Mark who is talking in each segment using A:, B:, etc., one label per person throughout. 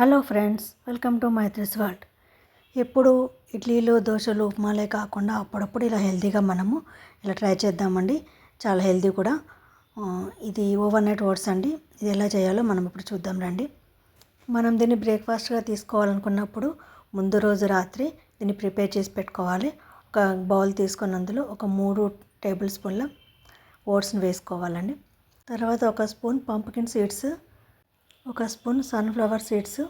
A: Hello friends, welcome to Maitri's world. ఎప్పుడు ఇడ్లీలు దోశలు ఉప్మాలే కాకుండా అప్పుడప్పుడు ఇలా హెల్తీగా మనము ఇలా ట్రై చేద్దామండి. చాలా హెల్తీ కూడా. ఇది ఓవర్ నైట్ ఓట్స్ అండి. ఇది ఎలా చేయాలో మనం ఇప్పుడు చూద్దాం రండి. మనం దీన్ని బ్రేక్ఫాస్ట్గా తీసుకోవాలనుకున్నప్పుడు ముందు రోజు రాత్రి దీన్ని ప్రిపేర్ చేసి పెట్టుకోవాలి. ఒక బౌల్ తీసుకొని అందులో ఒక 3 టేబుల్ స్పూన్ల ఓట్స్ని వేసుకోవాలండి. తర్వాత ఒక స్పూన్ పంప్కిన్ సీడ్స్, ఒక స్పూన్ సన్ఫ్లవర్ సీడ్స్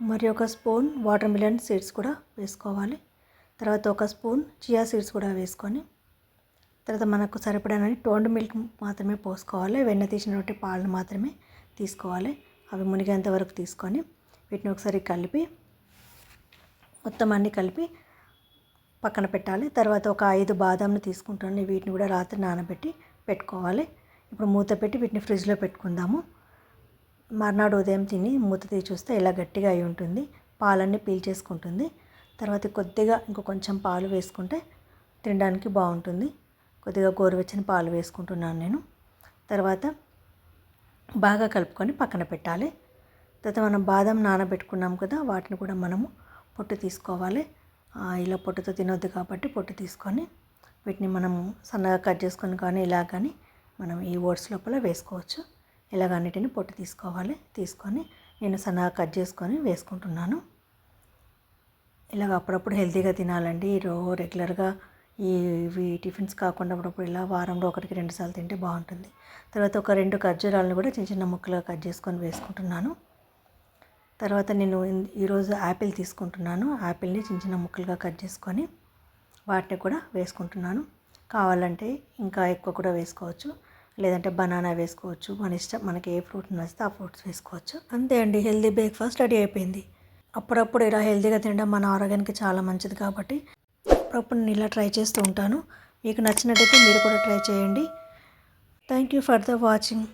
A: మరియు ఒక స్పూన్ వాటర్ మిలన్ సీడ్స్ కూడా వేసుకోవాలి. తర్వాత ఒక స్పూన్ చియా సీడ్స్ కూడా వేసుకొని తర్వాత మనకు సరిపడనని టోన్డ్ మిల్క్ మాత్రమే పోసుకోవాలి. వెన్న తీసినటువంటి పాలను మాత్రమే తీసుకోవాలి. అవి మునిగేంత వరకు తీసుకొని వీటిని ఒకసారి కలిపి మొత్తం అన్నీ కలిపి పక్కన పెట్టాలి. తర్వాత ఒక 5 బాదాంని తీసుకుంటాను. వీటిని కూడా రాత్రి నానబెట్టి పెట్టుకోవాలి. ఇప్పుడు మూత పెట్టి వీటిని ఫ్రిడ్జ్లో పెట్టుకుందాము. మర్నాడు ఉదయం తిని మూత తీసి చూస్తే ఇలా గట్టిగా అయి ఉంటుంది. పాలన్నీ పీల్చేసుకుంటుంది. తర్వాత కొద్దిగా కొంచెం పాలు వేసుకుంటే తినడానికి బాగుంటుంది. కొద్దిగా గోరువెచ్చని పాలు వేసుకుంటున్నాను నేను. తర్వాత బాగా కలుపుకొని పక్కన పెట్టాలి. తర్వాత మనం బాదం నానబెట్టుకున్నాం కదా, వాటిని కూడా మనము పొట్టు తీసుకోవాలి. ఇలా పొట్టుతో తినొద్దు కాబట్టి పొట్టు తీసుకొని వీటిని మనము సన్నగా కట్ చేసుకొని కానీ ఇలా కానీ మనం ఈ ఓట్స్ లోపల వేసుకోవచ్చు. ఇలాగ అన్నిటిని పొట్టు తీసుకోవాలి. తీసుకొని నేను సన్నగా కట్ చేసుకొని వేసుకుంటున్నాను. ఇలాగ అప్పుడప్పుడు హెల్తీగా తినాలండి. రెగ్యులర్గా ఇవి టిఫిన్స్ కాకుండా అప్పుడప్పుడు ఇలా వారంలో 1-2 సార్లు తింటే బాగుంటుంది. తర్వాత ఒక 2 ఖర్జూరాలను కూడా చిన్న చిన్న ముక్కలుగా కట్ చేసుకొని వేసుకుంటున్నాను. తర్వాత నేను ఈరోజు యాపిల్ తీసుకుంటున్నాను. యాపిల్ని చిన్న చిన్న ముక్కలుగా కట్ చేసుకొని వాటిని కూడా వేసుకుంటున్నాను. కావాలంటే ఇంకా ఎక్కువ కూడా వేసుకోవచ్చు, లేదంటే బనానా వేసుకోవచ్చు. మన ఇష్టం, మనకి ఏ ఫ్రూట్ నచ్చితే ఆ ఫ్రూట్స్ వేసుకోవచ్చు. అంతే అండి, హెల్తీ బ్రేక్ఫాస్ట్ రెడీ అయిపోయింది. అప్పుడప్పుడు ఇలా హెల్తీగా తినడం మన ఆరోగ్యానికి చాలా మంచిది కాబట్టి అప్పుడప్పుడు నేను ఇలా ట్రై చేస్తూ ఉంటాను. మీకు నచ్చినట్టయితే మీరు కూడా ట్రై చేయండి. Thank you for the watching.